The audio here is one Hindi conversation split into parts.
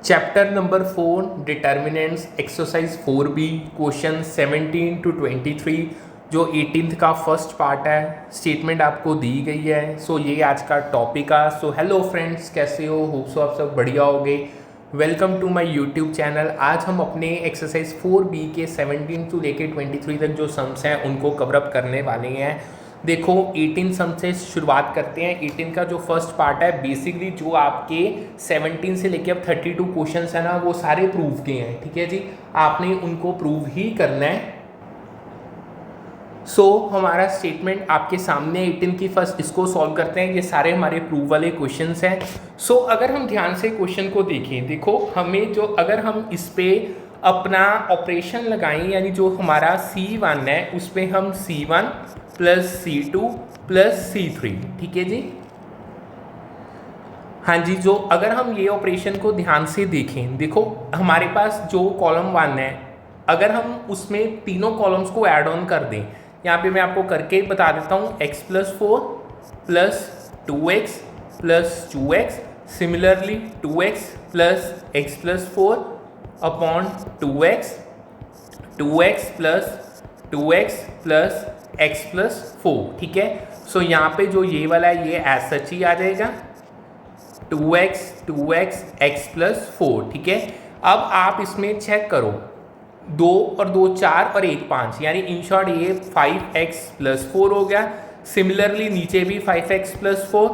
Chapter number 4 determinants exercise 4B question 17 to 23 जो 18th का फर्स्ट पार्ट है। स्टेटमेंट आपको दी गई है। सो ये आज का टॉपिक है। सो हेलो फ्रेंड्स, कैसे हो? होप सो आप सब बढ़िया होगे। Welcome to my YouTube channel. आज हम अपने एक्सरसाइज 4B के 17 to लेके 23 तक जो सम्स हैं उनको कवरअप करने वाले हैं। देखो 18 सम से शुरुआत करते हैं। 18 का जो फर्स्ट पार्ट है बेसिकली जो आपके 17 से लेके अब 32 क्वेश्चंस है ना, वो सारे प्रूव के हैं। ठीक है जी, आपने उनको प्रूव ही करना है। हमारा स्टेटमेंट आपके सामने 18 की फर्स्ट, इसको सॉल्व करते हैं। ये सारे हमारे प्रूव वाले क्वेश्चंस हैं। अगर हम ध्यान से क्वेश्चन को देखें, देखो हमें जो अगर हम इस पे अपना ऑपरेशन लगाएं, यानी जो हमारा C1 है उस पर हम C1 plus C2 plus C3, ठीक है जी। हाँ जी, जो अगर हम ये ऑपरेशन को ध्यान से देखें, देखो हमारे पास जो कॉलम 1 है, अगर हम उसमें तीनों कॉलम्स को ऐड ऑन कर दें, यहाँ पे मैं आपको करके बता देता हूँ, x plus 4 plus 2x plus 2x, similarly 2x plus x plus 4 upon 2x, 2x plus 2x plus x plus 4, ठीक है। यहाँ पे जो ये वाला है ये एज सच ही आ जाएगा 2x x प्लस 4, ठीक है। अब आप इसमें चेक करो, 2 और 2 4 और 1 5, यानी इन शॉर्ट ये 5x प्लस 4 हो गया। सिमिलरली नीचे भी 5x प्लस 4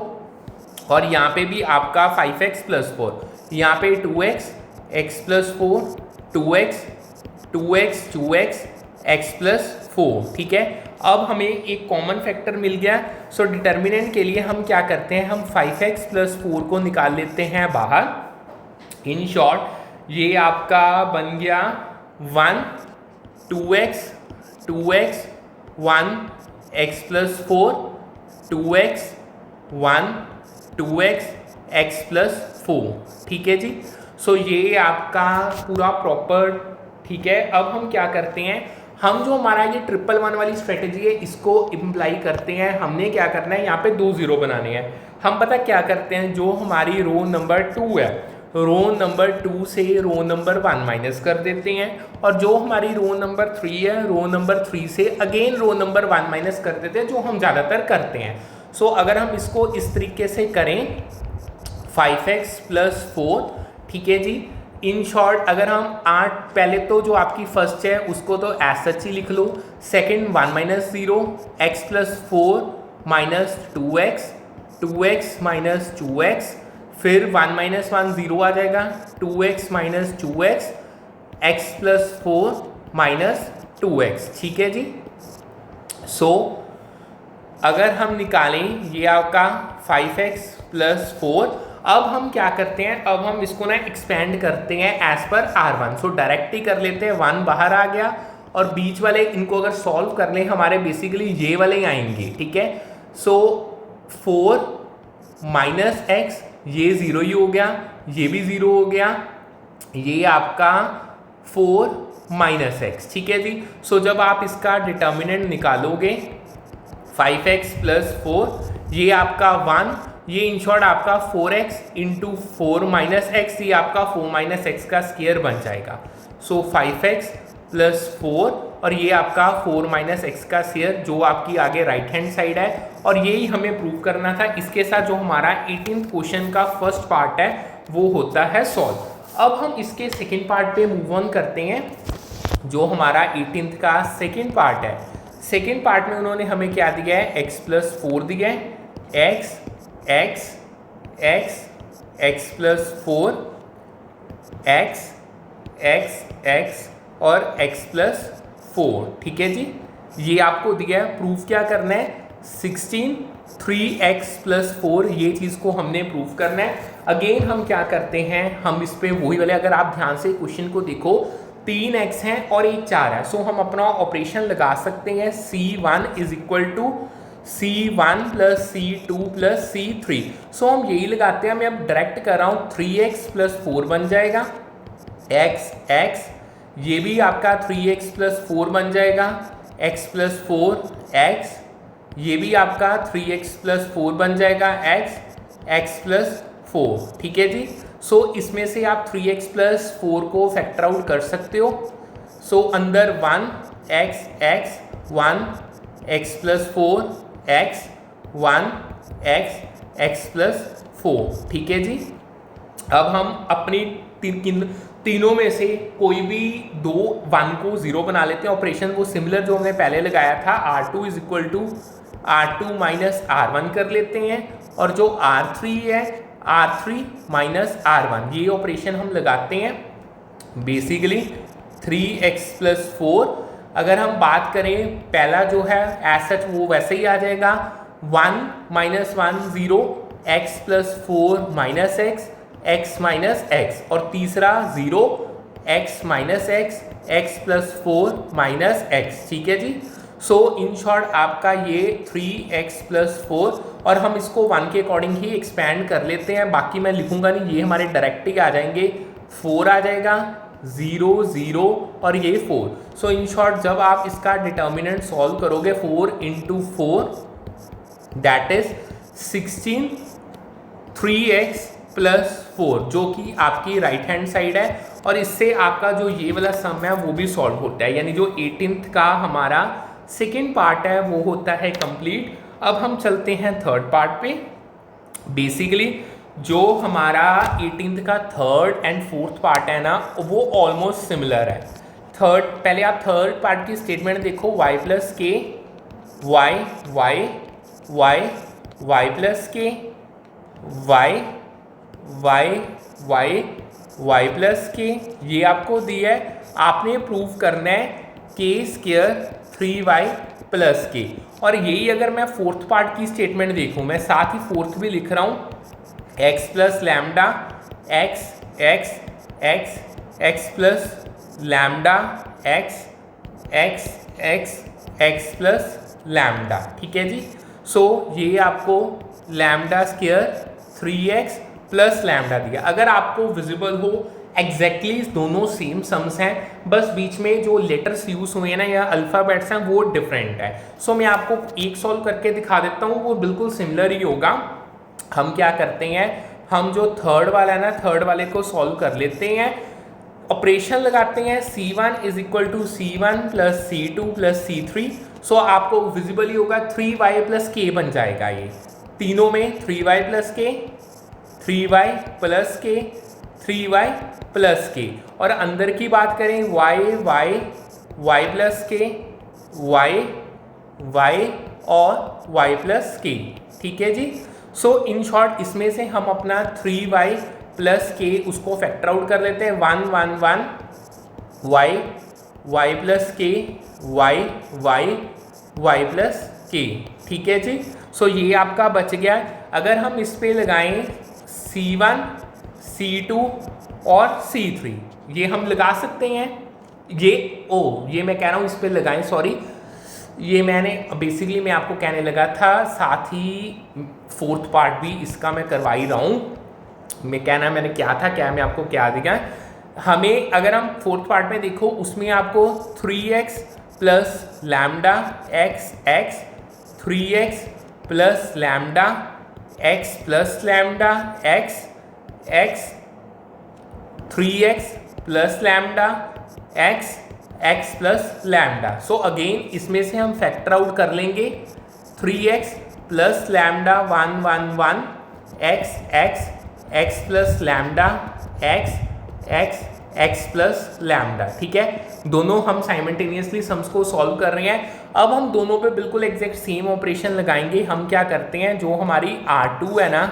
और यहाँ पे भी आपका 5x प्लस 4, यहाँ पे 2x x plus 4, 2x x plus 4, ठीक है। अब हमें एक कॉमन फैक्टर मिल गया। डिटर्मिनेंट के लिए हम क्या करते हैं, हम 5x प्लस 4 को निकाल लेते हैं बाहर। इन शॉर्ट ये आपका बन गया 1 2x 1 x plus 4 2x 1 2x x plus 4, ठीक है जी। ये आपका पूरा प्रॉपर, ठीक है। अब हम क्या करते हैं, हम जो हमारा ये 111 वाली स्ट्रेटेजी है इसको इम्प्लाई करते हैं। हमने क्या करना है, यहाँ पे 2 0 बनाने हैं। हम पता क्या करते हैं, जो हमारी रो नंबर 2 है, रो नंबर 2 से रो नंबर 1 माइनस कर देते हैं, और जो हमारी रो नंबर 3 है, रो नंबर 3 से अगेन रो नंबर 1 माइनस कर देते हैं, जो हम ज़्यादातर करते हैं। अगर हम इसको इस तरीके से करें 5x प्लस 4, ठीक है जी। इन शॉर्ट अगर हम 8, पहले तो जो आपकी फर्स्ट है उसको तो एज सच ही लिख लो, second 1 minus 0 x plus 4 minus 2x minus 2x, फिर 1 माइनस 1 0 आ जाएगा, 2x minus 2x x plus 4 minus 2x, ठीक है जी। अगर हम निकालें ये आपका 5x प्लस 4, अब हम क्या करते हैं, अब हम इसको ना एक्सपेंड करते हैं एज पर R1। डायरेक्ट ही कर लेते हैं, 1 बाहर आ गया और बीच वाले इनको अगर सॉल्व कर लें हमारे बेसिकली ये वाले ही आएंगे, ठीक है। 4 माइनस x, ये 0 ही हो गया, ये भी 0 हो गया, ये आपका 4 माइनस x, ठीक है जी। जब आप इसका डिटर्मिनेंट निकालोगे 5x प्लस 4, ये आपका 1, ये इन शॉर्ट आपका 4x इंटू 4 माइनस एक्स, ये आपका 4 माइनस एक्स का स्क्वायर बन जाएगा। 5x प्लस 4 और ये आपका 4 माइनस एक्स का स्क्वायर, जो आपकी आगे राइट हैंड साइड है, और यही हमें प्रूव करना था। इसके साथ जो हमारा 18th क्वेश्चन का फर्स्ट पार्ट है वो होता है सॉल्व। अब हम इसके सेकेंड पार्ट पे मूव ऑन करते हैं, जो हमारा 18th का सेकेंड पार्ट है। सेकेंड पार्ट में उन्होंने हमें क्या दिया है, x प्लस 4 दिया है, x प्लस 4 x और x प्लस 4, ठीक है जी। ये आपको दिया है। प्रूफ क्या करना है, 16 3x प्लस 4, ये चीज़ को हमने प्रूफ करना है। अगेन हम क्या करते हैं, हम इस पे वही वाले, अगर आप ध्यान से क्वेश्चन को देखो, 3x है और 1 4 है। हम अपना ऑपरेशन लगा सकते हैं, C1 is equal to C1 plus C2 plus C3। हम यही लगाते हैं। मैं अब डायरेक्ट कर रहा हूँ, 3x प्लस 4 बन जाएगा, x, ये भी आपका 3x प्लस 4 बन जाएगा, x प्लस 4 x, ये भी आपका 3x प्लस 4 बन जाएगा, x प्लस 4, ठीक है जी। सो इसमें से आप 3x प्लस 4 को फैक्टर आउट कर सकते हो। सो अंदर 1x x 1x plus 4x 1x x plus 4, ठीक है जी। अब हम अपनी तीनों में से कोई भी दो 1 को 0 बना लेते हैं। ऑपरेशन वो सिमिलर जो हमने पहले लगाया था R2 is equal to R2 minus R1 कर लेते हैं, और जो R3 है R3 माइनस R1, ये ऑपरेशन हम लगाते हैं। बेसिकली 3x प्लस 4, अगर हम बात करें पहला जो है एज सच वो वैसे ही आ जाएगा 1 minus 1 0 x plus 4 minus x minus x, और तीसरा 0 x minus x plus 4 minus x, ठीक है जी। सो इन शॉर्ट आपका ये 3x प्लस 4, और हम इसको 1 के अकॉर्डिंग ही एक्सपैंड कर लेते हैं, बाकी मैं लिखूंगा नहीं, ये हमारे डायरेक्ट ही आ जाएंगे। 4 आ जाएगा 0 0 और ये 4। सो इन शॉर्ट जब आप इसका डिटर्मिनेंट सॉल्व करोगे 4 into 4 that is 16 3x plus 4, जो कि आपकी राइट हैंड साइड है, और इससे आपका जो ये वाला सम है वो भी सॉल्व होता है, यानी जो 18th का हमारा सेकेंड पार्ट है वो होता है कंप्लीट। अब हम चलते हैं थर्ड पार्ट पे। बेसिकली जो हमारा 18th का थर्ड एंड फोर्थ पार्ट है ना, वो ऑलमोस्ट सिमिलर है। पहले आप थर्ड पार्ट की स्टेटमेंट देखो, y plus k y y y y plus k y y y y plus k, ये आपको दिया है। आपने प्रूव करना है के स्क्वायर 3y प्लस के, और यही अगर मैं फोर्थ पार्ट की स्टेटमेंट देखूं, मैं साथ ही फोर्थ भी लिख रहा हूं x plus lambda x x x x plus lambda x x x x plus lambda, ठीक है जी। सो ये आपको lambda square 3x plus lambda दिया। अगर आपको विजिबल हो एग्जैक्टली दोनों सेम सम्स हैं, बस बीच में जो लेटर्स यूज हुए हैं ना या अल्फ़ाबेट्स हैं वो डिफरेंट है। सो मैं आपको एक सॉल्व करके दिखा देता हूँ, वो बिल्कुल सिमिलर ही होगा। हम क्या करते हैं, हम जो थर्ड वाला है ना, थर्ड वाले को सॉल्व कर लेते हैं। ऑपरेशन लगाते हैं C1 is equal to C1 plus C2 plus C3। So आपको विजिबल ही होगा 3y प्लस के बन जाएगा। ये तीनों में 3y प्लस के 3y प्लस के 3y प्लस के, और अंदर की बात करें y y y प्लस के y y और y प्लस के, ठीक है जी। सो इन शॉर्ट इसमें से हम अपना 3y प्लस के उसको फैक्टर आउट कर लेते हैं। 1 1 1 y y प्लस के y y y प्लस के, ठीक है जी। सो ये आपका बच गया। अगर हम इस पे लगाएं C1 C2 और C3, ये हम लगा सकते हैं। ये मैं कह रहा हूँ इस पे लगाएं, सॉरी, ये मैंने बेसिकली मैं आपको कहने लगा था, साथ ही फोर्थ पार्ट भी इसका मैं करवा ही रहा हूँ। मैं कहना मैंने क्या था, क्या मैं आपको क्या दिया, हमें अगर हम फोर्थ पार्ट में देखो उसमें आपको 3x plus lambda x x 3x plus lambda x plus lambda x x 3x plus lambda x x plus lambda. So again इसमें से हम फैक्टर आउट कर लेंगे 3x plus lambda 1 1 1 x x x plus lambda x x x plus lambda, ठीक है। दोनों हम साइमल्टेनियसली सम्स को सॉल्व कर रहे हैं। अब हम दोनों पे बिल्कुल एग्जैक्ट सेम ऑपरेशन लगाएंगे। हम क्या करते हैं, जो हमारी R2 है ना,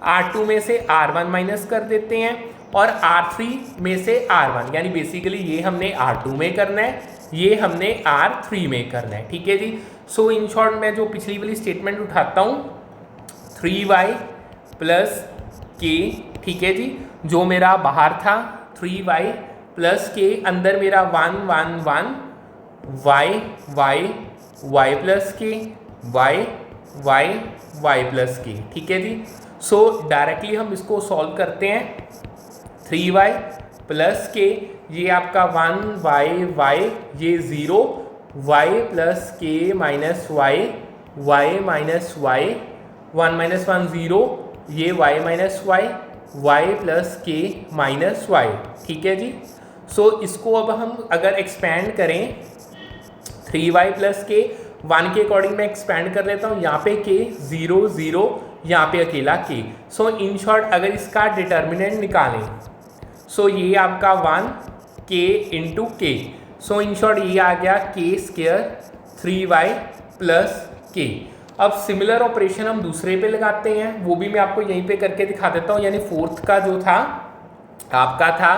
R2 में से R1 माइनस कर देते हैं, और R3 में से R1, यानी बेसिकली ये हमने R2 में करना है, ये हमने R3 में करना है, ठीक है जी। सो इन शॉर्ट मैं जो पिछली वाली स्टेटमेंट उठाता हूँ 3y प्लस के, ठीक है जी, जो मेरा बाहर था 3y प्लस के, अंदर मेरा 1 1 1 y y y प्लस के y y y प्लस के, ठीक है जी। सो डायरेक्टली हम इसको सॉल्व करते हैं। 3y प्लस के, ये आपका 1 y ये 0 y plus K minus y minus y 1 minus 1 0, ये y minus y y plus K minus y, ठीक है जी। सो इसको अब हम अगर एक्सपेंड करें 3y प्लस के 1 के अकॉर्डिंग मैं एक्सपेंड कर लेता हूँ, यहाँ पे के 0 0, यहाँ पे अकेला के। सो इन शॉर्ट अगर इसका डिटर्मिनेंट निकालें, सो ये आपका 1 के इंटू के, सो इन शॉर्ट ये आ गया के स्क्वायर 3y प्लस के। अब सिमिलर ऑपरेशन हम दूसरे पे लगाते हैं, वो भी मैं आपको यहीं पे करके दिखा देता हूँ। यानी फोर्थ का जो था आपका था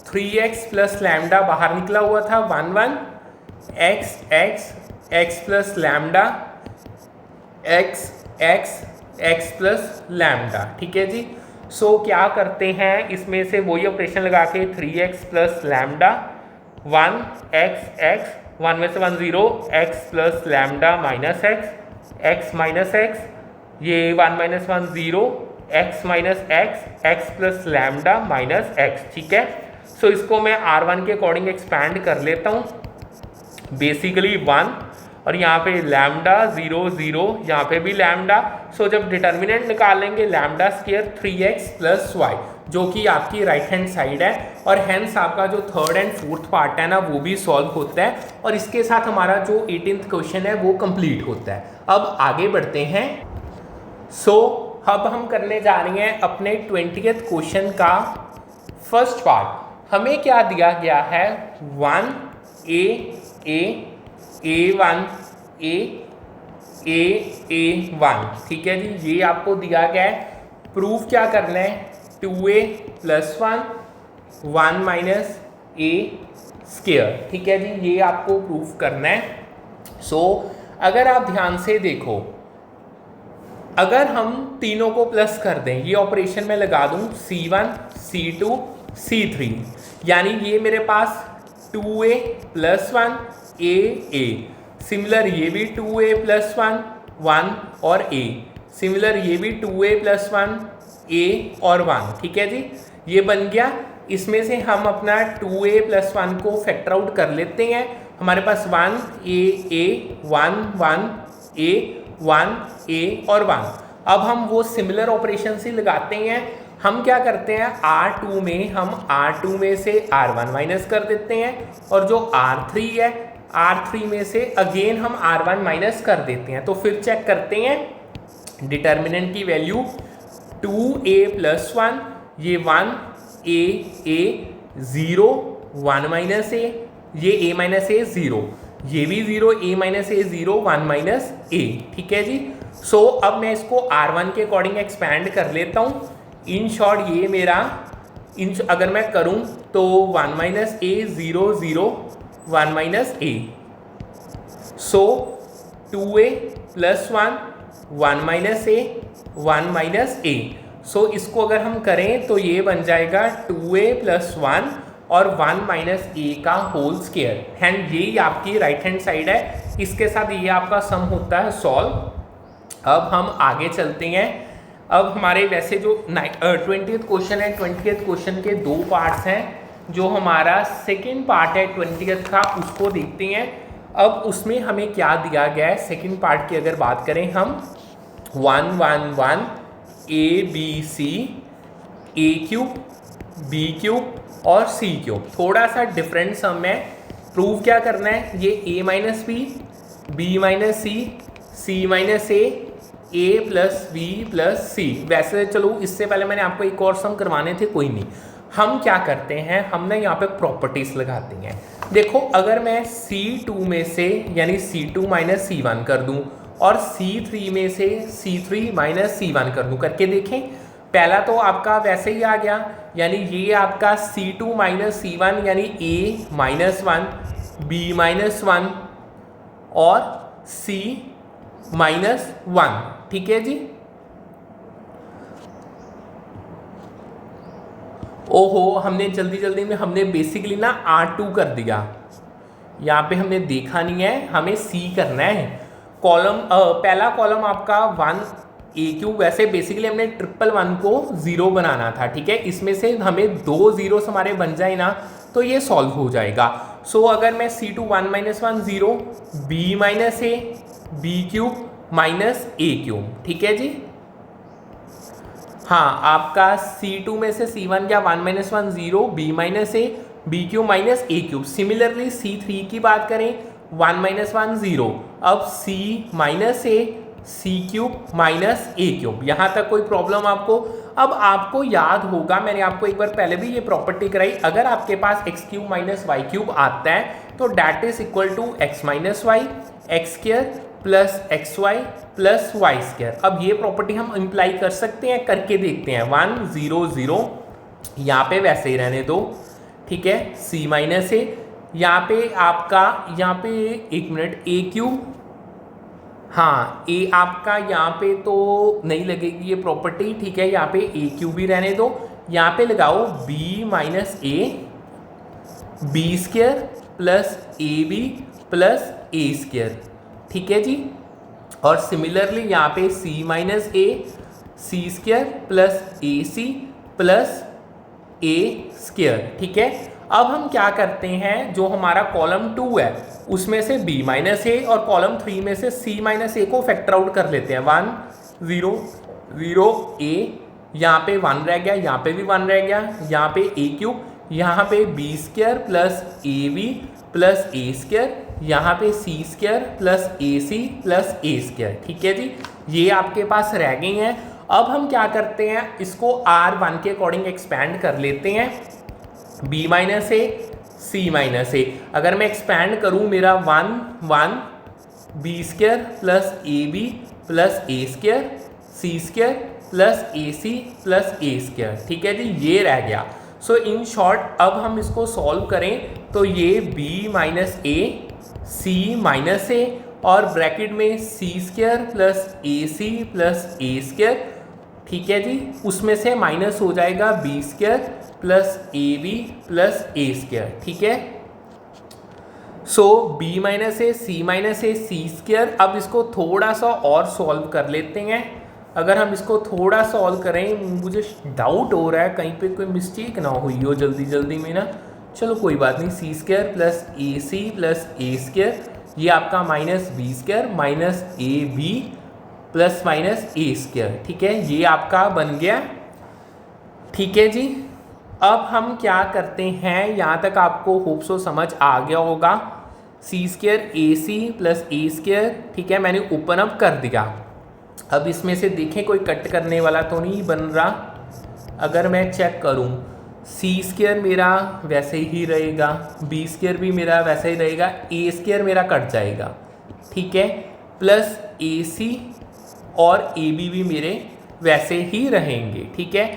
3x प्लस लैम्डा, बाहर निकला हुआ था 1 1, x plus lambda, x plus lambda, ठीक है जी। सो क्या करते हैं, इसमें से वही ऑपरेशन लगा के 3x प्लस लैम्डा 1 x 1 में से 1 0, x plus lambda minus x minus x, ये 1 minus 1 0, x minus x plus lambda minus x, ठीक है। सो इसको मैं R1 के अकॉर्डिंग एक्सपैंड कर लेता हूँ, बेसिकली 1, और यहाँ पे लैम्डा 0 0, यहाँ पे भी लैम्डा। सो जब डिटर्मिनेंट निकालेंगे lambda square 3x plus Y, जो कि आपकी राइट हैंड साइड है, और हैंस आपका जो थर्ड एंड फोर्थ पार्ट है ना वो भी सॉल्व होता है, और इसके साथ हमारा जो 18th क्वेश्चन है वो कंप्लीट होता है। अब आगे बढ़ते हैं। सो अब हम करने जा रहे हैं अपने 20th क्वेश्चन का फर्स्ट पार्ट। हमें क्या दिया गया है, 1 A1 A1, ठीक है जी। ये आपको दिया गया है, प्रूफ क्या करना है, 2A plus 1 minus A square, ठीक है जी। ये आपको प्रूफ करना है। सो अगर आप ध्यान से देखो, अगर हम तीनों को प्लस कर दें, ये ऑपरेशन में लगा दूं C1 C2 C3, यानी ये मेरे पास 2A प्लस 1 A, सिमिलर ये भी 2A प्लस 1 और A, सिमिलर ये भी 2A प्लस 1 A और 1, ठीक है जी। ये बन गया। इसमें से हम अपना 2A प्लस 1 को फैक्टर आउट कर लेते हैं। हमारे पास 1 A 1 1 A 1 A और 1। अब हम वो सिमिलर ऑपरेशन से लगाते हैं। हम क्या करते हैं, R2 में हम R2 में से R1 माइनस कर देते हैं, और जो R3 है R3 में से अगेन हम R1 माइनस कर देते हैं। तो फिर चेक करते हैं डिटर्मिनेंट की वैल्यू 2A प्लस 1, ये 1 A 0 1 माइनस A, ये A माइनस A 0, ये भी 0 A minus A 0 1 minus A, ठीक है जी। सो अब मैं इसको R1 के अकॉर्डिंग एक्सपैंड कर लेता हूँ। इन शॉर्ट ये मेरा अगर मैं करूँ तो 1 minus A 0 0 1 minus A, so 2A plus 1 minus A 1 minus A। सो इसको अगर हम करें तो ये बन जाएगा 2A प्लस 1 और 1 माइनस A का होल स्क्वायर, एंड ये आपकी राइट हैंड साइड है। इसके साथ ये आपका सम होता है सॉल्व। अब हम आगे चलते हैं। अब हमारे वैसे जो 20th क्वेश्चन है, 20th क्वेश्चन के दो पार्ट्स हैं। जो हमारा सेकेंड पार्ट है 20th का, उसको देखते हैं। अब उसमें हमें क्या दिया गया है, सेकेंड पार्ट की अगर बात करें हम 1 1 1 A B C A cube B cube और C क्यूब, थोड़ा सा डिफरेंट सम है। प्रूव क्या करना है, ये A minus B minus C minus A plus B plus C। वैसे चलो इससे पहले मैंने आपको एक और सम करवाने थे, कोई नहीं। हम क्या करते हैं, हमने यहाँ पे प्रॉपर्टीज लगाती हैं। देखो अगर मैं C2 में से यानी C2 माइनस C1 कर दूँ और C3 में से C3 माइनस C1 कर दूँ, करके देखें। पहला तो आपका वैसे ही आ गया, यानी ये आपका C2 माइनस C1 यानी A माइनस 1 B माइनस 1 और C माइनस 1, ठीक है जी। ओहो, हमने जल्दी में हमने बेसिकली ना R2 कर दिया, यहाँ पे हमने देखा नहीं है, हमें C करना है। कॉलम पहला कॉलम आपका 1 A क्यूब, वैसे बेसिकली हमने 1 को 0 बनाना था, ठीक है। इसमें से हमें 2 zeros हमारे बन जाए ना तो ये सॉल्व हो जाएगा। सो अगर मैं C2 1 minus 1 0 B minus A B cube minus A cube, ठीक है जी। हाँ, आपका C2 में से C1 गया 1 - 1 0, B - A, B³ - A³। Similarly C3 की बात करें 1 - 1 0, अब C - A, C³ - A³। यहाँ तक कोई प्रॉब्लम आपको? अब आपको याद होगा, मैंने आपको एक बार पहले भी ये प्रॉपर्टी कराई, अगर आपके पास x³ - y³ आता है तो that is equal to x - y x² plus xy plus y²। अब ये प्रॉपर्टी हम इम्प्लाई कर सकते हैं, करके देखते हैं। 1 0 0 यहाँ पे वैसे ही रहने दो, ठीक है। C - A यहाँ पे आपका, यहाँ पे एक मिनट, A³ हाँ, ए आपका यहाँ पे तो नहीं लगेगी ये प्रॉपर्टी, ठीक है। यहाँ पे A³ भी रहने दो, यहाँ पे लगाओ B - A B² plus AB plus A², ठीक है जी। और सिमिलरली यहाँ पे C - A C² plus AC plus A², ठीक है। अब हम क्या करते हैं, जो हमारा कॉलम 2 है उसमें से B - A और कॉलम 3 में से C - A को फैक्टर आउट कर लेते हैं। 1 0 0 A, यहाँ पे 1 रह गया, यहाँ पे भी 1 रह गया, यहाँ पे A³, यहाँ पे B² plus AB plus A², यहाँ पे C² plus AC plus A², ठीक है जी। ये आपके पास रह गई हैं। अब हम क्या करते हैं, इसको R1 के अकॉर्डिंग एक्सपैंड कर लेते हैं। B - A C - A, अगर मैं एक्सपैंड करूँ, मेरा 1 1 B² plus AB plus A² C² plus AC plus A², ठीक है जी। ये रह गया। सो इन शॉर्ट, अब हम इसको सॉल्व करें तो ये B - A C - A और ब्रैकेट में C² plus AC plus A², ठीक है जी। उसमें से माइनस हो जाएगा B² plus AB plus A², ठीक है। सो B - A C - A C²। अब इसको थोड़ा सा और सॉल्व कर लेते हैं। अगर हम इसको थोड़ा सॉल्व करें, मुझे डाउट हो रहा है कहीं पे कोई मिस्टेक ना हुई हो जल्दी जल्दी में ना। चलो कोई बात नहीं, C² plus AC plus A², ये आपका minus B² minus AB plus minus A², ठीक है। ये आपका बन गया, ठीक है जी। अब हम क्या करते हैं, यहाँ तक आपको होप सो समझ आ गया होगा। C² AC प्लस A², ठीक है, मैंने ओपन अप कर दिया। अब इसमें से देखें कोई कट करने वाला तो नहीं बन रहा। अगर मैं चेक करूँ, C² मेरा वैसे ही रहेगा, B² भी मेरा वैसे ही रहेगा, A² मेरा कट जाएगा, ठीक है, प्लस AC और AB भी मेरे वैसे ही रहेंगे, ठीक है।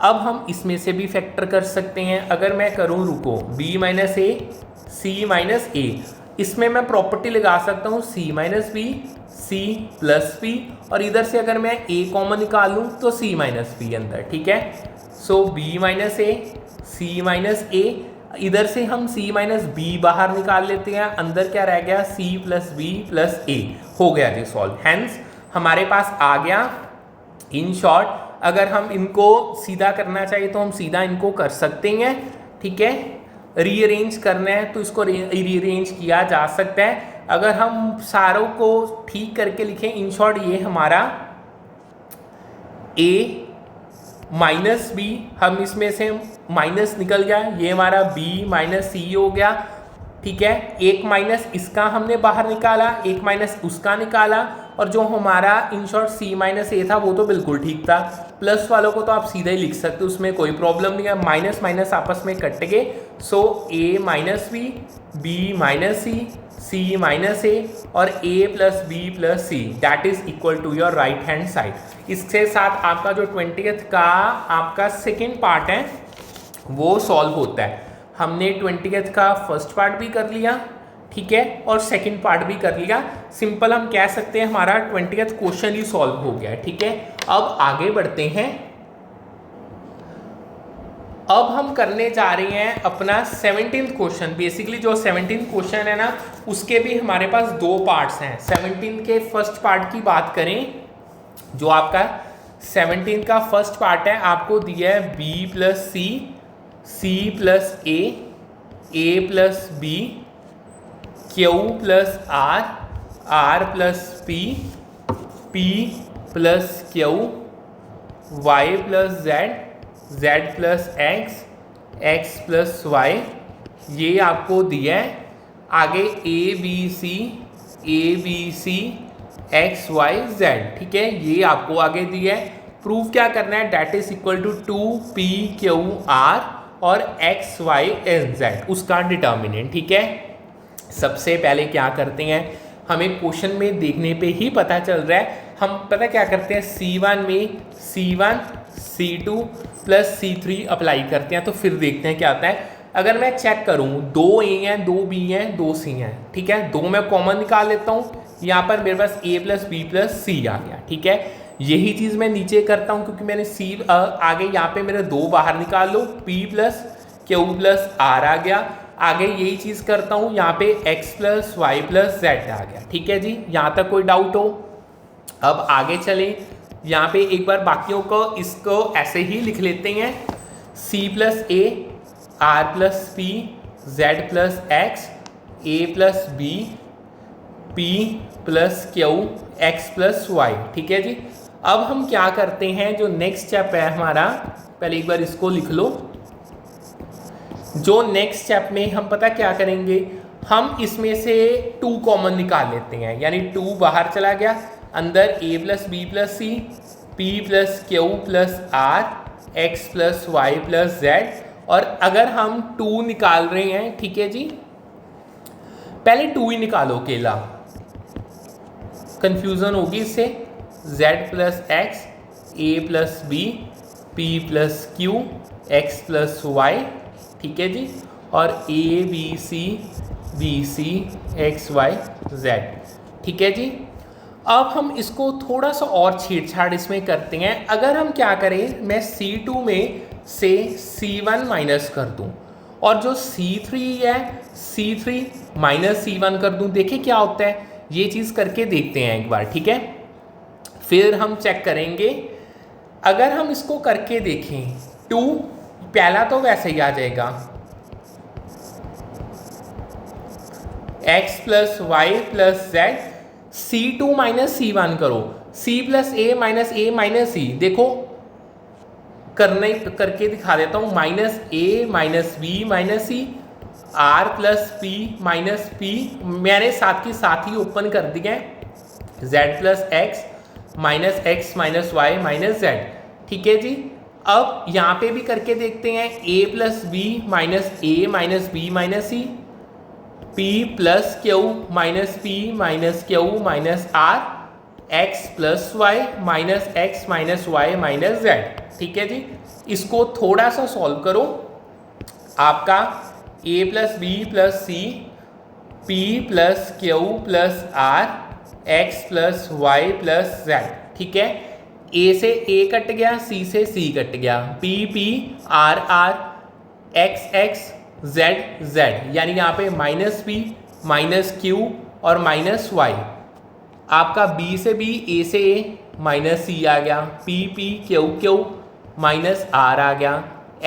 अब हम इसमें से भी फैक्टर कर सकते हैं। अगर मैं करूं, रुको, B - A C - A, इसमें मैं प्रॉपर्टी लगा सकता हूं C - B C plus B, और इधर से अगर मैं A कॉमन निकालूं तो C माइनस B अंदर, ठीक है। सो B - A C - A, इधर से हम C माइनस B बाहर निकाल लेते हैं, अंदर क्या रह गया, C plus B plus A, हो गया जी सॉल्व। हैंस हमारे पास आ गया। इन शॉर्ट, अगर हम इनको सीधा करना चाहिए तो हम सीधा इनको कर सकते हैं, ठीक है। रीअरेंज करना है तो इसको रीअरेंज किया जा सकता है। अगर हम सारों को ठीक करके लिखें, इन शॉर्ट ये हमारा A माइनस B, हम इसमें से माइनस निकल गया, ये हमारा B माइनस C हो गया, ठीक है। एक माइनस इसका हमने बाहर निकाला, एक माइनस उसका निकाला, और जो हमारा इन शॉर्ट C - A था वो तो बिल्कुल ठीक था। प्लस वालों को तो आप सीधा ही लिख सकते हो, उसमें कोई प्रॉब्लम नहीं है। माइनस माइनस आपस में कट गए। So A minus B B minus C C minus A और A plus B plus C, that is equal to your right hand side. इसके साथ आपका जो 20th का आपका सेकेंड पार्ट है वो सॉल्व होता है। हमने 20th का फर्स्ट पार्ट भी कर लिया, ठीक है, और सेकंड पार्ट भी कर लिया। सिंपल हम कह सकते हैं हमारा 20th क्वेश्चन ही सॉल्व हो गया, ठीक है। अब आगे बढ़ते हैं। अब हम करने जा रहे हैं अपना 17th क्वेश्चन। बेसिकली जो 17th क्वेश्चन है ना, उसके भी हमारे पास दो पार्ट्स हैं। 17 के फर्स्ट पार्ट की बात करें, जो आपका 17 का फर्स्ट पार्ट है, आपको दिया है B plus C C plus A plus B Q plus R plus P plus Q y plus z, z plus x, x plus y, ये आपको दिया है। आगे A B C X Y Z, ठीक है, ये आपको आगे दिया है। प्रूफ क्या करना है, date is equal to 2p/q/r और एक्स वाई एन जेड उसका डिटर्मिनेंट, ठीक है। सबसे पहले क्या करते हैं, हमें क्वेश्चन में देखने पे ही पता चल रहा है, हम पता क्या करते हैं, C1 में C1 C2 plus C3 apply करते हैं, तो फिर देखते हैं क्या आता है। अगर मैं चेक करूं, 2 A हैं, 2 B हैं, 2 C हैं, ठीक है, 2 मैं कॉमन निकाल लेता हूं, यहाँ पर मेरे पास A plus B plus C आ गया, ठीक है। यही चीज़ मैं नीचे करता हूँ, क्योंकि मैंने C आगे यहाँ पे मेरे 2 बाहर निकाल लो, P plus Q plus R आ गया। आगे यही चीज़ करता हूँ, यहाँ पे x plus Y plus z आ गया, ठीक है जी। यहाँ तक कोई डाउट हो? अब आगे चलें, यहाँ पे एक बार बाकियों को इसको ऐसे ही लिख लेते हैं, C plus A, R plus P, Z plus X, A plus B, P plus Q, X plus Y, ठीक है जी। अब हम क्या करते हैं, जो नेक्स्ट स्टेप है हमारा, पहले एक बार इसको लिख लो। जो नेक्स्ट स्टेप में हम पता क्या करेंगे, हम इसमें से 2 कॉमन निकाल लेते हैं, यानी 2 बाहर चला गया, अंदर a plus B plus C, p plus Q plus R, x plus Y plus Z. और अगर हम 2 निकाल रहे हैं, ठीक है जी, पहले 2 ही निकालो अकेला, कंफ्यूजन होगी इससे। z plus X, a plus B, p plus Q, x plus Y, ठीक है जी, और a b c x y z, ठीक है जी। अब हम इसको थोड़ा सा और छेड़छाड़ इसमें करते हैं। अगर हम क्या करें, मैं C2 में से C1 माइनस कर दूं और जो C3 है C3 माइनस C1 कर दूं, देखिए क्या होता है, ये चीज़ करके देखते हैं एक बार, ठीक है। फिर हम चेक करेंगे, अगर हम इसको करके देखें, 2 पहला तो वैसे ही आ जाएगा, x plus Y plus Z, C2 minus C1 करो, C plus A minus C, देखो करके दिखा देता हूँ, minus A minus B minus C, R plus P minus P, मैंने साथ के साथ ही ओपन कर दिया है, Z plus x minus Y minus Z, ठीक है जी। अब यहाँ पे भी करके देखते हैं, a plus B minus A minus B minus C, P plus Q minus P minus Q minus R, x plus Y minus Y minus Z, ठीक है जी। इसको थोड़ा सा सॉल्व करो, आपका a plus B plus C, P plus Q plus R, x plus Y plus Z, ठीक है। a से a कट गया, c से c कट गया, p p r r x x z z, यानी यहाँ पे माइनस p माइनस q और माइनस y। आपका b से b, a से a माइनस c आ गया, p p q q minus r आ गया,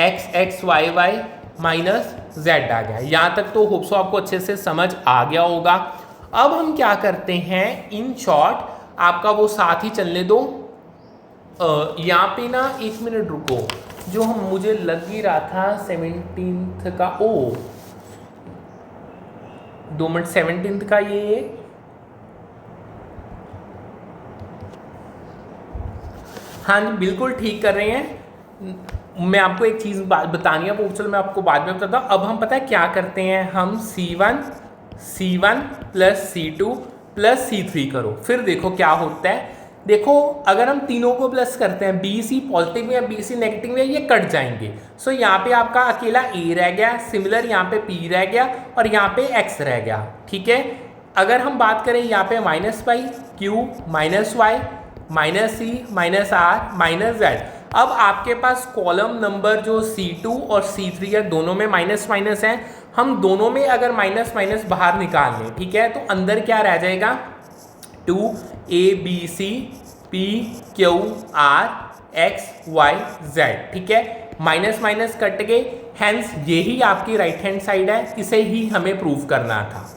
x x y y minus z आ गया। यहाँ तक तो होप्स आपको अच्छे से समझ आ गया होगा। अब हम क्या करते हैं, इन शॉर्ट आपका वो साथ ही चलने दो, यहाँ पे ना 1 मिनट रुको, जो हम मुझे लग ही रहा था 17th का, 2 मिनट, 17th का ये, हाँ जी बिल्कुल ठीक कर रहे हैं। मैं आपको एक चीज़ बतानी है, वो चलो मैं आपको बाद में बताता हूँ। अब हम पता है क्या करते हैं, हम C1 plus C2 plus C3 करो, फिर देखो क्या होता है। देखो अगर हम तीनों को प्लस करते हैं, बी सी पॉजिटिव में या बी सी नेगेटिव में, ये कट जाएंगे। सो यहाँ पे आपका अकेला ए रह गया, सिमिलर यहाँ पे पी रह गया और यहाँ पे एक्स रह गया, ठीक है। अगर हम बात करें यहाँ पे minus pi Q minus Y minus C minus R minus Z. अब आपके पास कॉलम नंबर जो C2 और C3 है, दोनों में माइनस माइनस है, हम दोनों में अगर माइनस माइनस बाहर निकाल लें, ठीक है, तो अंदर क्या रह जाएगा, 2ABC P Q R X Y Z, ठीक है। माइनस माइनस कट गए, हैंस यही आपकी राइट हैंड साइड है, इसे ही हमें प्रूव करना था,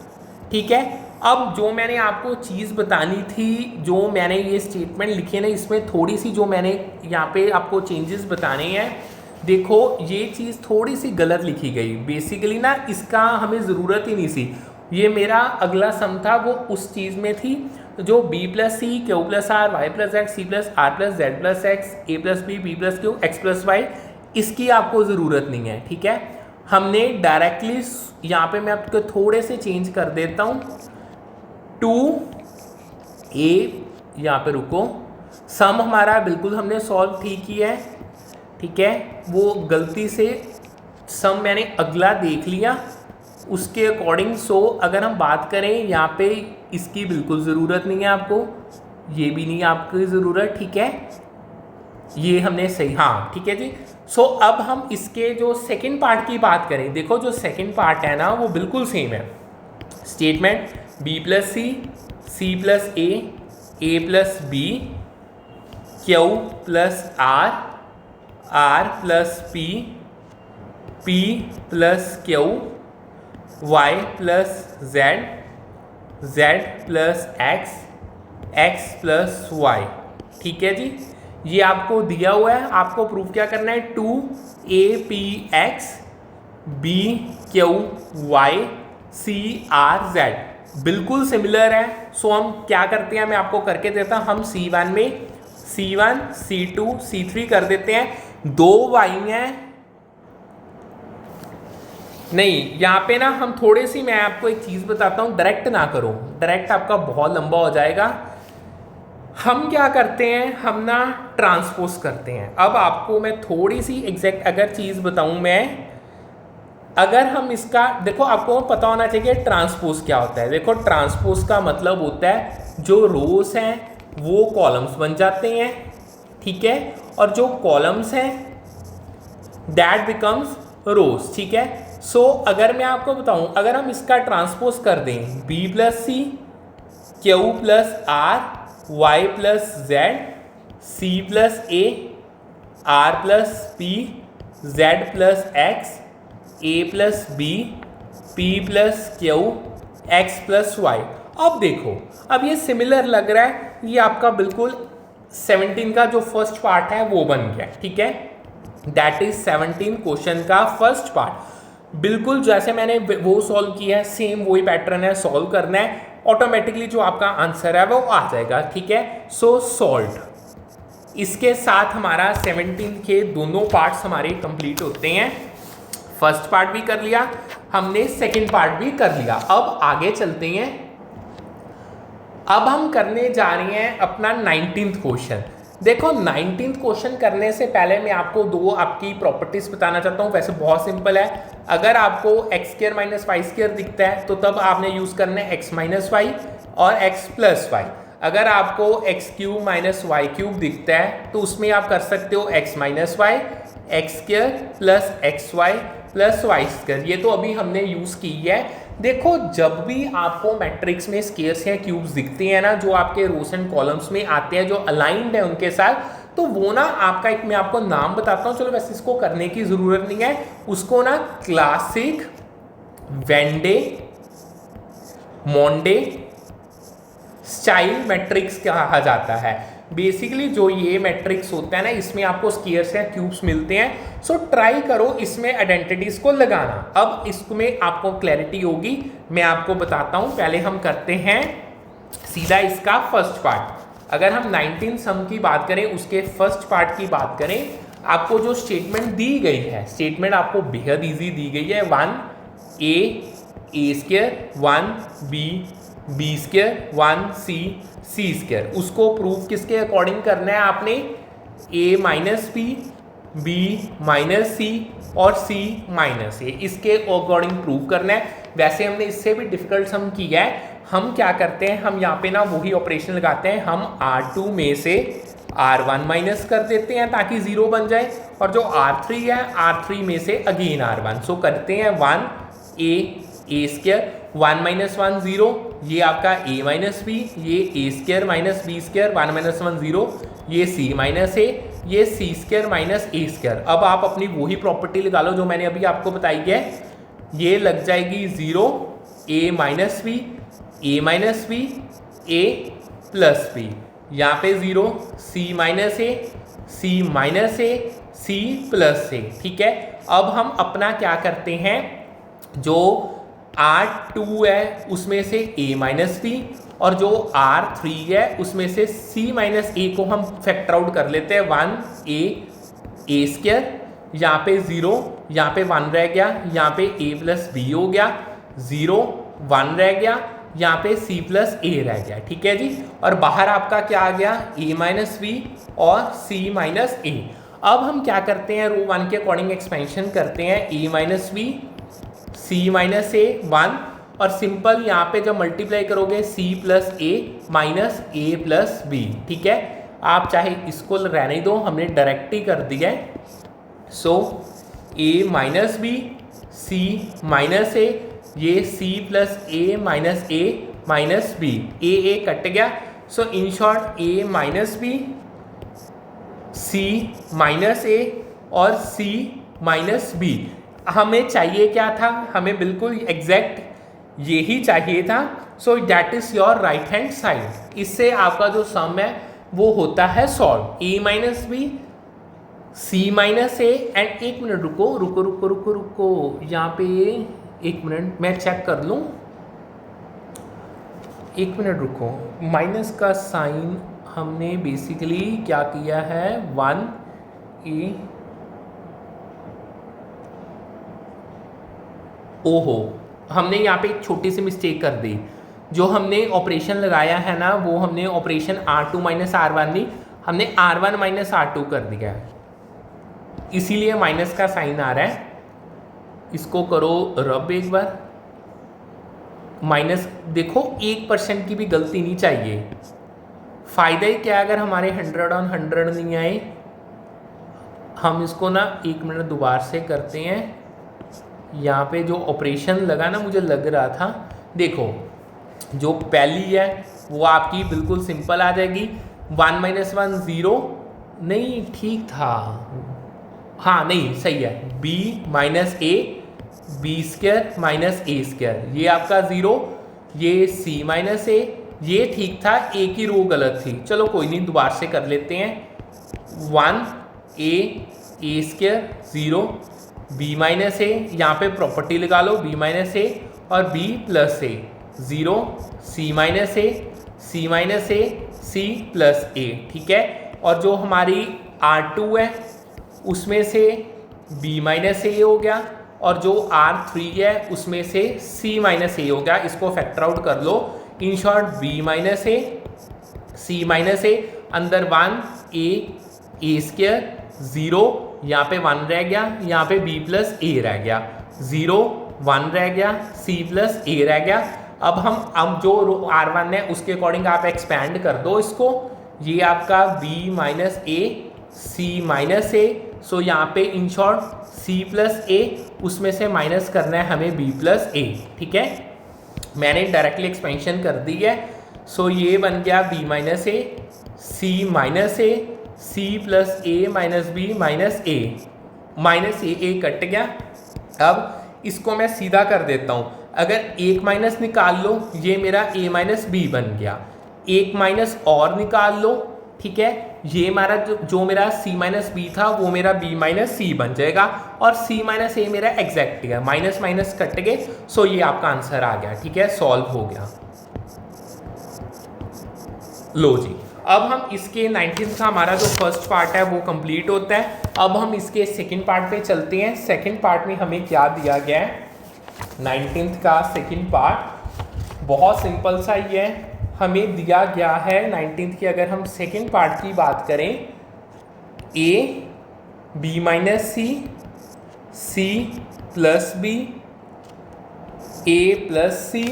ठीक है। अब जो मैंने आपको चीज़ बतानी थी, जो मैंने ये स्टेटमेंट लिखे ना, इसमें थोड़ी सी जो मैंने यहाँ पे आपको चेंजेस बताने हैं। देखो ये चीज़ थोड़ी सी गलत लिखी गई, बेसिकली ना इसका हमें ज़रूरत ही नहीं थी। ये मेरा अगला सम था वो उस चीज़ में थी जो b plus C Q plus R Y plus X C plus R plus Z plus X A plus B plus Q X plus Y, इसकी आपको ज़रूरत नहीं है। ठीक है, हमने डायरेक्टली यहाँ पे मैं आपको थोड़े से चेंज कर देता हूँ, 2a, यहाँ पे रुको, सम हमारा बिल्कुल हमने सॉल्व ठीक किया है। ठीक है, वो गलती से सम मैंने अगला देख लिया उसके अकॉर्डिंग। सो अगर हम बात करें यहाँ पे, इसकी बिल्कुल ज़रूरत नहीं है आपको, ये भी नहीं आपकी ज़रूरत। ठीक है, ये हमने सही, हाँ ठीक है जी। सो अब हम इसके जो सेकंड पार्ट की बात करें, देखो जो सेकंड पार्ट है ना वो बिल्कुल सेम है। Statement b plus C plus A plus B, Q plus R plus P plus Q, Y plus Z plus X plus Y. ठीक है जी, ये आपको दिया हुआ है, आपको प्रूफ क्या करना है, 2apx bqy crz बिल्कुल सिमिलर है। सो हम क्या करते हैं, मैं आपको करके देता हूं, हम C1 में C1 C2 C3 कर देते हैं। 2 y हैं, नहीं यहाँ पे ना हम थोड़ी सी, मैं आपको एक चीज़ बताता हूँ, डायरेक्ट ना करो, डायरेक्ट आपका बहुत लंबा हो जाएगा। हम क्या करते हैं, हम ना ट्रांसपोज करते हैं। अब आपको मैं थोड़ी सी एग्जैक्ट अगर चीज़ बताऊँ मैं, अगर हम इसका देखो, आपको पता होना चाहिए ट्रांसपोज क्या होता है। देखो ट्रांसपोज का मतलब होता है जो रोज हैं वो कॉलम्स बन जाते हैं। ठीक है, और जो कॉलम्स हैं दैट बिकम्स रोज। ठीक है, सो अगर मैं आपको बताऊं, अगर हम इसका ट्रांसपोज कर दें b plus C Q plus R Y plus Z C plus A R plus P Z plus X A plus B P plus Q X plus Y. अब देखो, अब ये सिमिलर लग रहा है, ये आपका बिल्कुल 17 का जो फर्स्ट पार्ट है वो बन गया। ठीक है, दैट इज 17 क्वेश्चन का फर्स्ट पार्ट। बिल्कुल जैसे मैंने वो सॉल्व किया है, सेम वही पैटर्न है, सॉल्व करना है, ऑटोमेटिकली जो आपका आंसर है वो आ जाएगा। ठीक है, सो सॉल्व। इसके साथ हमारा 17 के दोनों पार्ट्स हमारे कंप्लीट होते हैं। फर्स्ट पार्ट भी कर लिया हमने, सेकंड पार्ट भी कर लिया। अब आगे चलते हैं, अब हम करने जा रहे हैं अपना 19th क्वेश्चन। देखो 19th क्वेश्चन करने से पहले मैं आपको दो आपकी प्रॉपर्टीज बताना चाहता हूँ। वैसे बहुत सिंपल है, अगर आपको X square minus Y square दिखता है तो तब आपने यूज़ करना है एक्स माइनस वाई और एक्स प्लस वाई। अगर आपको X cube minus Y cube दिखता है तो उसमें आप कर सकते हो X minus Y X square plus X Y plus Y square. ये तो अभी हमने यूज़ की है। देखो जब भी आपको मैट्रिक्स में स्क्वायर्स या क्यूब्स दिखते हैं ना, जो आपके रोस एंड कॉलम्स में आते हैं, जो अलाइंड है उनके साथ, तो वो ना आपका एक मैं आपको नाम बताता हूँ। चलो वैसे इसको करने की ज़रूरत नहीं है, उसको ना classic Vandermonde style matrix कहा जाता है। बेसिकली जो ये मैट्रिक्स होता है ना, इसमें आपको स्क्वायर्स या क्यूब्स मिलते हैं। सो ट्राई करो इसमें आइडेंटिटीज को लगाना। अब इसमें आपको क्लैरिटी होगी, मैं आपको बताता हूँ। पहले हम करते हैं सीधा इसका फर्स्ट पार्ट। अगर हम 19 सम की बात करें, उसके फर्स्ट पार्ट की बात करें, आपको जो स्टेटमेंट दी गई है, स्टेटमेंट आपको बेहद ईजी दी गई है। 1a square 1b B square 1c C square. उसको प्रूफ किसके अकॉर्डिंग करना है आपने, a minus B minus C और c माइनस ए, इसके अकॉर्डिंग प्रूफ करना है। वैसे हमने इससे भी डिफिकल्ट सम किया है। हम क्या करते हैं, हम यहाँ पे ना वही ऑपरेशन लगाते हैं, हम R2 में से R1 माइनस कर देते हैं ताकि 0 बन जाए, और जो R3 है R3 में से अगेन R1। सो करते हैं 1a स्क्वायर 1 माइनस 1 0, ये आपका a माइनस बी, ये a square minus B square 1 minus 1 0, ये c माइनस ए, ये c square minus A square. अब आप अपनी वही प्रॉपर्टी लगा लो जो मैंने अभी आपको बताई है, ये लग जाएगी 0 a minus B A minus B, A plus B, यहाँ पे 0, C minus A, C minus A, C plus A. ठीक है, अब हम अपना क्या करते हैं, जो R2 है उसमें से a माइनस बी और जो R3 है उसमें से c माइनस ए को हम फैक्टर आउट कर लेते हैं। 1a स्क्वायर, यहाँ पे 0, यहाँ पे 1 रह गया, यहाँ पे a प्लस बी हो गया, 0 1 रह गया, यहाँ पे c प्लस ए रह गया। ठीक है जी, और बाहर आपका क्या आ गया, a माइनस बी और c माइनस ए। अब हम क्या करते हैं, रो 1 के अकॉर्डिंग एक्सपेंशन करते हैं, a minus b, c minus a 1, और सिंपल यहाँ पे जब मल्टीप्लाई करोगे c plus A minus a plus b. ठीक है, आप चाहे इसको रहने दो, हमने डायरेक्ट ही कर दिया है। So a minus b, c minus ए, ये c plus A minus B, a cut गया। So in short a minus b, c minus a और c माइनस बी। हमें चाहिए क्या था, हमें बिल्कुल एग्जैक्ट यही चाहिए था। So that is your right hand side. इससे आपका जो सम है वो होता है solve. A minus B, C minus A and, एक मिनट रुको रुको रुको रुको रुको, यहाँ पे एक मिनट मैं चेक कर लूँ, एक मिनट रुको। माइनस का साइन हमने बेसिकली क्या किया है, 1a, ओहो हमने यहाँ पे एक छोटी सी मिस्टेक कर दी। जो हमने ऑपरेशन लगाया है ना, वो हमने ऑपरेशन R2 माइनस R1 नहीं, हमने R1 माइनस R2 कर दिया है, इसीलिए माइनस का साइन आ रहा है। इसको करो रब एक बार, माइनस देखो 1% की भी गलती नहीं चाहिए। फ़ायदा ही क्या अगर हमारे 100 ऑन 100 नहीं आए। हम इसको ना 1 मिनट दोबारा से करते हैं। यहाँ पे जो ऑपरेशन लगा ना, मुझे लग रहा था, देखो जो पहली है वो आपकी बिल्कुल सिंपल आ जाएगी, 1 माइनस 1 0, नहीं ठीक था, हाँ नहीं सही है, b minus A, B square minus A square, ये आपका 0, ये c माइनस ए, ये ठीक था, ए की रो गलत थी। चलो कोई नहीं, दोबारा से कर लेते हैं। 1a स्क्वायर 0, b माइनस ए, यहाँ पे प्रॉपर्टी लगा लो, b माइनस ए और b plus A, 0, c minus A, c minus A, c plus A. ठीक है, और जो हमारी R2 है उसमें से b माइनस ए हो गया, और जो R3 है उसमें से c माइनस ए हो गया। इसको फैक्टर आउट कर लो। In short b minus A, c minus A, अंदर 1a स्क्वायर 0, यहाँ पे 1 रह गया, यहाँ पे b प्लस ए रह गया, 0 1 रह गया, c प्लस ए रह गया। अब जो R1 है उसके अकॉर्डिंग आप एक्सपैंड कर दो इसको। ये आपका b minus A, c minus ए, सो यहाँ पे इन शॉर्ट c प्लस ए, उसमें से माइनस करना है हमें b प्लस ए। ठीक है, मैंने डायरेक्टली एक्सपेंशन कर दी है। सो ये बन गया b minus A, c minus A, c plus A minus B minus A cut गया। अब इसको मैं सीधा कर देता हूँ, अगर एक माइनस निकाल लो, ये मेरा a माइनस बी बन गया, एक माइनस और निकाल लो। ठीक है, ये हमारा जो मेरा c माइनस बी था वो मेरा b माइनस सी बन जाएगा, और c माइनस ए मेरा एग्जैक्ट है, माइनस माइनस कट गए। सो ये आपका आंसर आ गया। ठीक है, सॉल्व हो गया। लो जी, अब हम इसके 19th का हमारा जो फर्स्ट पार्ट है वो कंप्लीट होता है। अब हम इसके सेकंड पार्ट पे चलते हैं। सेकंड पार्ट में हमें क्या दिया गया है, 19th का सेकंड पार्ट बहुत सिंपल सा ही है। हमें दिया गया है 19th की, अगर हम सेकंड पार्ट की बात करें, a b minus C, c plus B, a plus C,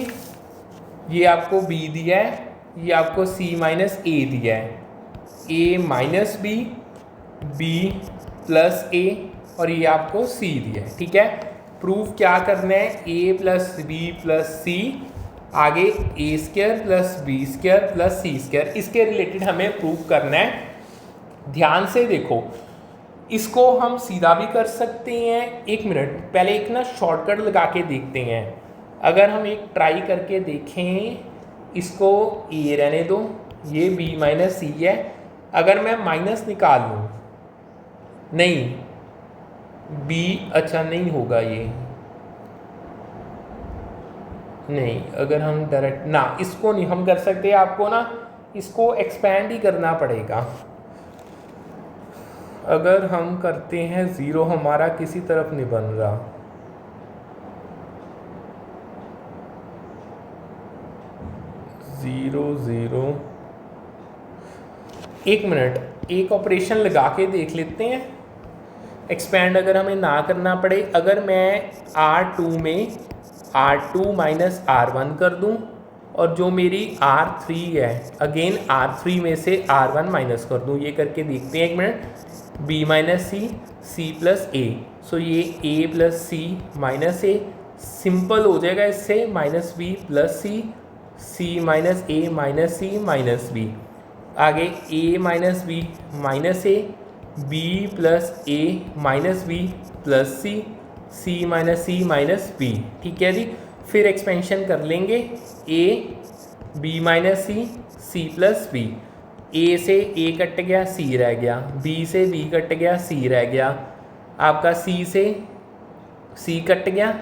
ये आपको b दिया है, ये आपको c माइनस ए दिया है, a minus B, b plus A, और ये आपको c दिया है। ठीक है, प्रूफ क्या करना है, a plus B plus C, आगे a square plus B square plus C square, इसके रिलेटेड हमें प्रूफ करना है। ध्यान से देखो, इसको हम सीधा भी कर सकते हैं। एक मिनट पहले एक ना शॉर्टकट लगा के देखते हैं। अगर हम एक ट्राई करके देखें, इसको ए रहने दो, ये बी माइनस सी है। अगर मैं माइनस निकाल लूँ, नहीं बी, अच्छा नहीं होगा ये, नहीं अगर हम डायरेक्ट ना, इसको नहीं हम कर सकते, आपको ना इसको एक्सपेंड ही करना पड़ेगा। अगर हम करते हैं ज़ीरो, हमारा किसी तरफ नहीं बन रहा, ज़ीरो ज़ीरो, एक मिनट एक ऑपरेशन लगा के देख लेते हैं। एक्सपेंड अगर हमें ना करना पड़े, अगर मैं R2 में R2 माइनस R1 कर दूं और जो मेरी R3 है अगेन R3 में से R1 माइनस कर दूं, ये करके देखते हैं एक minute. B minus C, C plus A, so ये A plus C minus A, simple हो जाएगा इससे, minus B plus C, C minus A minus C minus B, आगे A minus B minus A, B plus A minus B plus C, C minus C minus B. ठीक है जी, फिर एक्सपेंशन कर लेंगे, A B minus C, C plus B, A से ए कट गया, सी रह गया, बी से बी कट गया, सी रह गया, आपका सी से सी कट गया,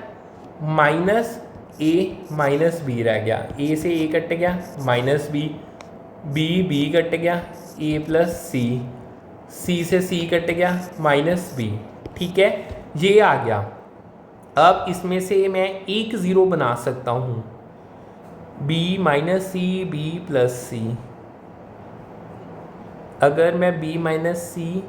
माइनस ए माइनस बी रह गया, ए से ए कट गया, माइनस बी, बी कट गया, ए प्लस सी, सी से सी कट गया, माइनस बी। ठीक है, ये आ गया। अब इसमें से मैं एक ज़ीरो बना सकता हूँ, बी माइनस सी, बी प्लस सी। अगर मैं b माइनस सी,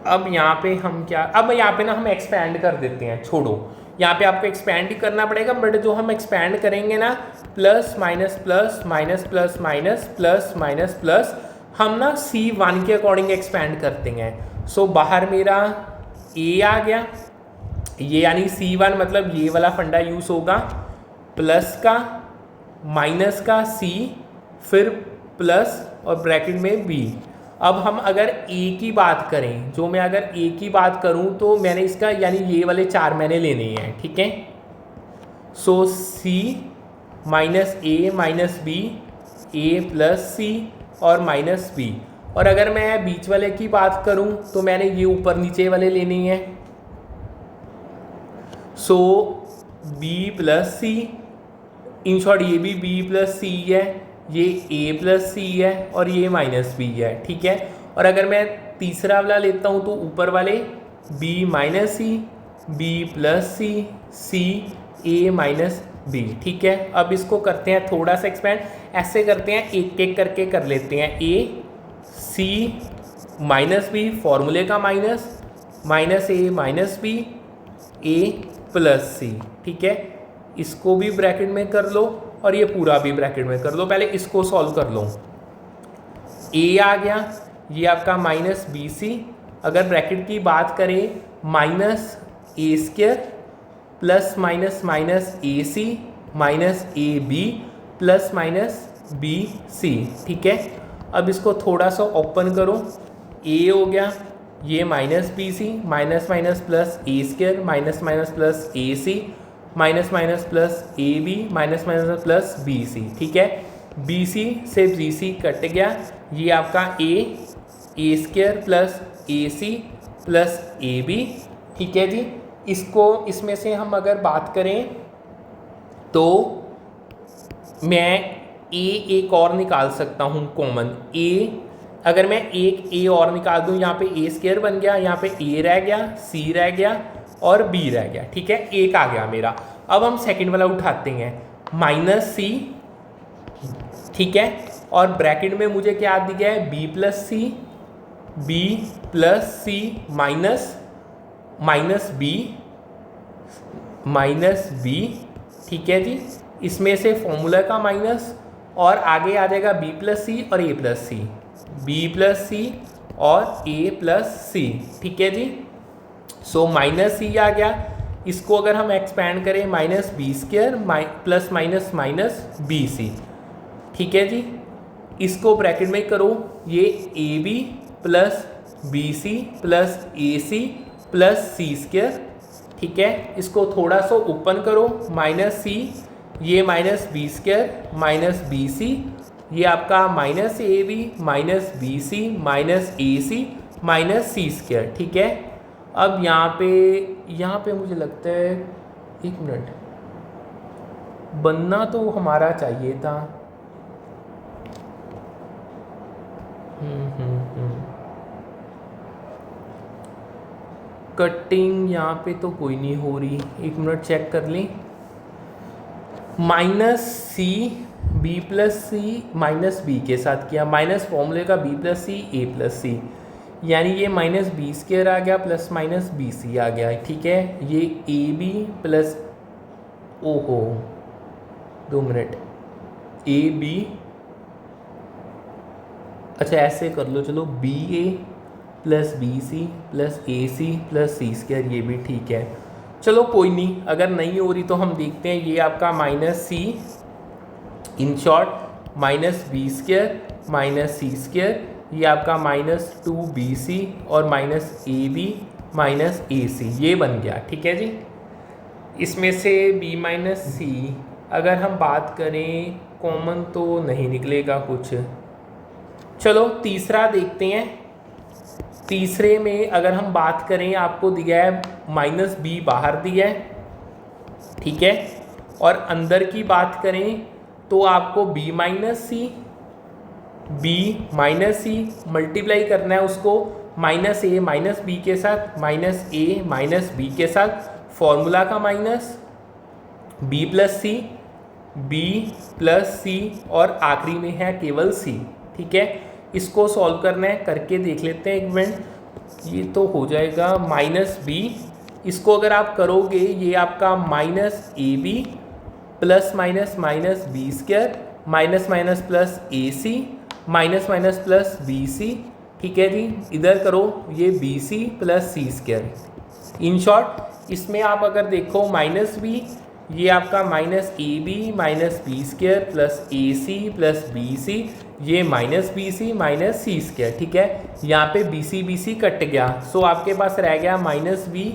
अब यहाँ पे हम क्या, अब यहाँ पे ना हम एक्सपैंड कर देते हैं, छोड़ो यहाँ पे आपको एक्सपैंड ही करना पड़ेगा, बट जो हम एक्सपैंड करेंगे ना, plus minus plus minus plus minus plus minus plus, हम ना C1 के अकॉर्डिंग एक्सपैंड करते हैं। सो बाहर मेरा a आ गया, ये यानी C1 मतलब ये वाला फंडा यूज़ होगा, प्लस का माइनस का c, फिर प्लस और ब्रैकेट में b। अब हम अगर a की बात करें, जो मैं अगर a की बात करूं तो मैंने इसका यानी ये वाले चार मैंने लेने हैं। ठीक है, सो c minus A minus B, A plus C और माइनस बी। और अगर मैं बीच वाले की बात करूं तो मैंने ये ऊपर नीचे वाले लेने हैं, so b plus C, in short ये भी b प्लस सी है, ये a प्लस सी है और ये माइनस बी है। ठीक है, और अगर मैं तीसरा वाला लेता हूँ तो ऊपर वाले b minus C, b plus C, C a minus B. ठीक है, अब इसको करते हैं थोड़ा सा एक्सपेंड, ऐसे करते हैं एक एक करके कर लेते हैं। a c माइनस बी, फॉर्मूले का minus, minus a minus B, a plus C. ठीक है, इसको भी ब्रैकेट में कर लो और ये पूरा भी ब्रैकेट में कर लो। पहले इसको सॉल्व कर लो, a आ गया, ये आपका माइनस बी सी, अगर ब्रैकेट की बात करें minus A square plus minus minus A C minus A B plus minus B C. ठीक है, अब इसको थोड़ा सा ओपन करो, a हो गया, ये minus B C, minus minus plus A square, minus minus plus A C, minus minus plus A B, minus minus plus B C. ठीक है, बी सी से बी सी कट गया, ये आपका A square plus A C plus A B. ठीक है जी, इसको इसमें से हम अगर बात करें तो मैं एक और निकाल सकता हूँ कॉमन, अगर मैं एक a और निकाल दूँ, यहाँ पे a स्क्वायर बन गया, यहाँ पे a रह गया, c रह गया और b रह गया। ठीक है, एक आ गया मेरा। अब हम सेकंड वाला उठाते हैं, माइनस c। ठीक है, और ब्रैकेट में मुझे क्या दिया गया है, b plus C, B plus C minus minus B minus B. ठीक है जी, इसमें से फॉर्मूला का माइनस और आगे आ जाएगा b प्लस सी और a plus C, B plus C और a प्लस सी। ठीक है जी, सो माइनस सी आ गया, इसको अगर हम एक्सपैंड करें minus B square plus minus minus B C. ठीक है जी, इसको ब्रैकेट में करो, ये A B plus B C plus A C plus C square. ठीक है, इसको थोड़ा सा ओपन करो, माइनस सी, ये minus B square minus B C, ये आपका minus A B minus B C minus A C minus C square. ठीक है, अब यहाँ पे मुझे लगता है, एक मिनट, बनना तो हमारा चाहिए था। कटिंग यहाँ पे तो कोई नहीं हो रही, एक मिनट चेक कर लें। माइनस सी B plus C minus B के साथ किया, माइनस फॉर्मूले का B plus C A plus सी, यानी ये माइनस बी स्क्वायर आ गया प्लस माइनस बी सी आ गया। ठीक है, ये ए बी प्लस, ओहो 2 मिनट, ए बी, अच्छा ऐसे कर लो, चलो B A plus B C plus A C plus C square, ये भी ठीक है। चलो कोई नहीं, अगर नहीं हो रही तो हम देखते हैं। ये आपका minus C, in short minus B square minus C square, ये आपका माइनस 2bc और minus A B minus A C, ये बन गया। ठीक है जी, इसमें से b माइनस सी अगर हम बात करें कॉमन तो नहीं निकलेगा कुछ। चलो तीसरा देखते हैं। तीसरे में अगर हम बात करें, आपको दिया है माइनस बी बाहर दिया है, ठीक है, और अंदर की बात करें तो आपको b माइनस सी मल्टीप्लाई करना है उसको माइनस ए माइनस बी के साथ, माइनस ए माइनस बी के साथ, फॉर्मूला का माइनस b प्लस सी और आखिरी में है केवल c। ठीक है, इसको सॉल्व करना है, करके देख लेते हैं एक मिनट। ये तो हो जाएगा माइनस बी, इसको अगर आप करोगे ये आपका minus A B plus minus minus B square minus minus plus A C minus minus plus B C. ठीक है जी, इधर करो ये B C plus C square. In short इसमें आप अगर देखो माइनस बी, ये आपका minus A B minus B square plus A C plus B C, ये minus B C minus C square. ठीक है, यहाँ पे बी सी कट गया, सो आपके पास रह गया minus B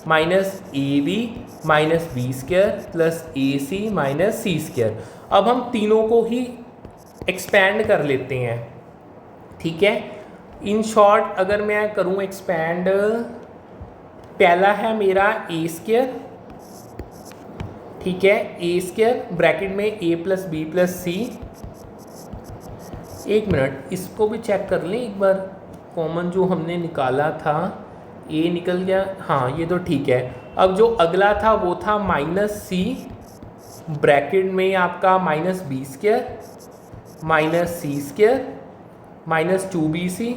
minus A B minus B square plus A C minus C square. अब हम तीनों को ही एक्सपैंड कर लेते हैं। ठीक है, इन शॉर्ट अगर मैं करूँ एक्सपैंड, पहला है मेरा ए स्क्वायर, ठीक है, ए स्क्वायर ब्रैकेट में ए प्लस बी प्लस सी। एक मिनट, इसको भी चेक कर लें एक बार, कॉमन जो हमने निकाला था ए निकल गया, हाँ ये तो ठीक है। अब जो अगला था वो था माइनस सी ब्रैकेट में आपका minus B square minus C square minus 2bc,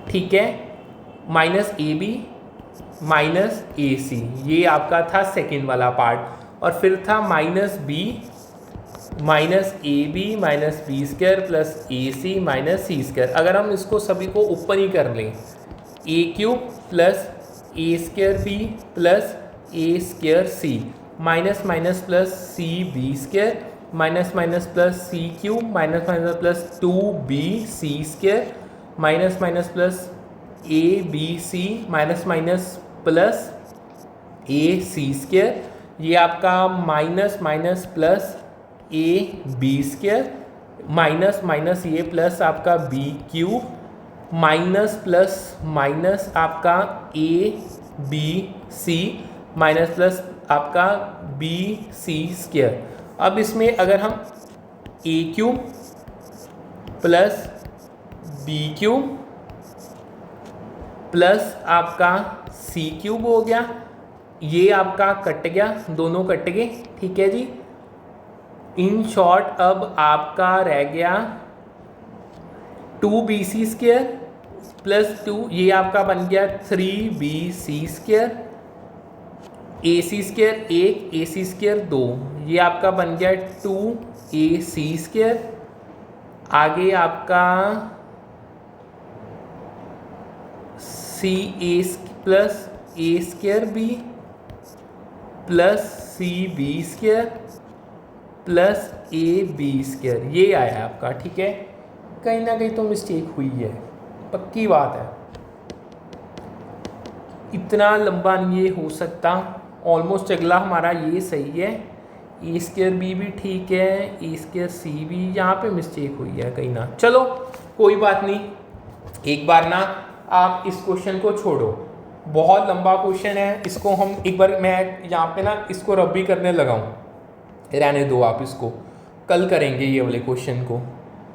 ठीक है, minus A B minus A C, ये आपका था सेकेंड वाला पार्ट। और फिर था minus B minus A B minus B square plus A C minus C square. अगर हम इसको सभी को ऊपर ही कर लें, A cube plus A square B plus A square C minus minus plus C B square minus minus plus C cube minus minus plus 2bc square minus minus plus A B C minus minus plus A C square, ये आपका minus minus plus A B square minus minus ये प्लस आपका B cube minus plus minus आपका A B C minus plus आपका बी सी स्क्वायर। अब इसमें अगर हम A cube plus B cube plus आपका सी क्यूब हो गया, ये आपका कट गया, दोनों कट गए। ठीक है जी, इन शॉर्ट अब आपका रह गया 2bc स्क्वायर प्लस 2, ये आपका बन गया 3bc square, A C square 1 A C square 2, ये आपका बन गया 2ac स्क्वायर। आगे आपका C A plus A square B plus C B square plus A B square, ये आया आपका। ठीक है, कहीं ना कहीं तो मिस्टेक हुई है, पक्की बात है। इतना लंबा नहीं ये हो सकता। ऑलमोस्ट अगला हमारा ये सही है, ए स्क्वायर बी भी ठीक है, ए स्क्वायर सी भी, यहाँ पे मिस्टेक हुई है कहीं ना। चलो कोई बात नहीं, एक बार ना आप इस क्वेश्चन को छोड़ो, बहुत लंबा क्वेश्चन है, इसको हम एक बार मैं यहाँ पे ना इसको रब भी करने लगाऊँ, रहने दो आप इसको, कल करेंगे ये वाले क्वेश्चन को।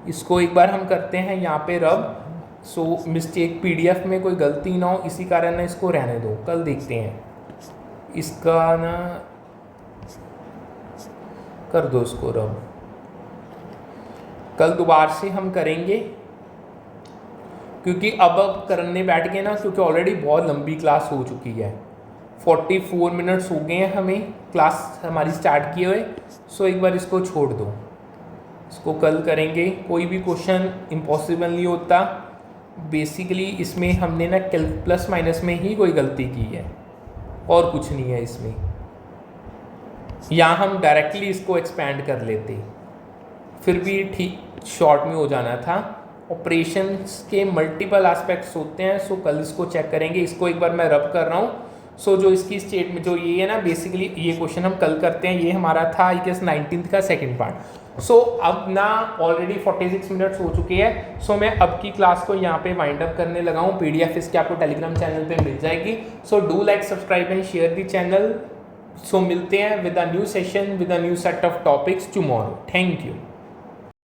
इसको एक बार हम करते हैं यहाँ पे रब, सो मिस्टेक पीडीएफ में कोई गलती ना हो, इसी कारण ना इसको रहने दो, कल देखते हैं इसका ना, कर दो इसको रब, कल दोबारा से हम करेंगे, क्योंकि अब करने बैठ गए ना, क्योंकि ऑलरेडी बहुत लंबी क्लास हो चुकी है, 44 मिनट्स हो गए हैं हमें क्लास हमारी स्टार्ट किए हुए। सो एक बार इसको छोड़ दो, इसको कल करेंगे। कोई भी क्वेश्चन इम्पॉसिबल नहीं होता, बेसिकली इसमें हमने ना प्लस माइनस में ही कोई गलती की है और कुछ नहीं है इसमें। यहाँ हम डायरेक्टली इसको एक्सपैंड कर लेते, फिर भी ठीक शॉर्ट में हो जाना था। ऑपरेशंस के मल्टीपल एस्पेक्ट्स होते हैं, सो कल इसको चेक करेंगे। इसको एक बार मैं रब कर रहा हूँ। सो जो इसकी स्टेट में जो ये है ना, बेसिकली ये क्वेश्चन हम कल करते हैं, ये हमारा था आई गेस 19th का सेकंड पार्ट। सो अब ना ऑलरेडी 46 मिनट्स हो चुके हैं, सो मैं अब की क्लास को यहाँ पे वाइंड अप करने लगा हूँ। पीडीएफ इसके आपको टेलीग्राम चैनल पे मिल जाएगी। So do like, subscribe and share the channel. So मिलते हैं with a new session with a new set of topics tomorrow. Thank you.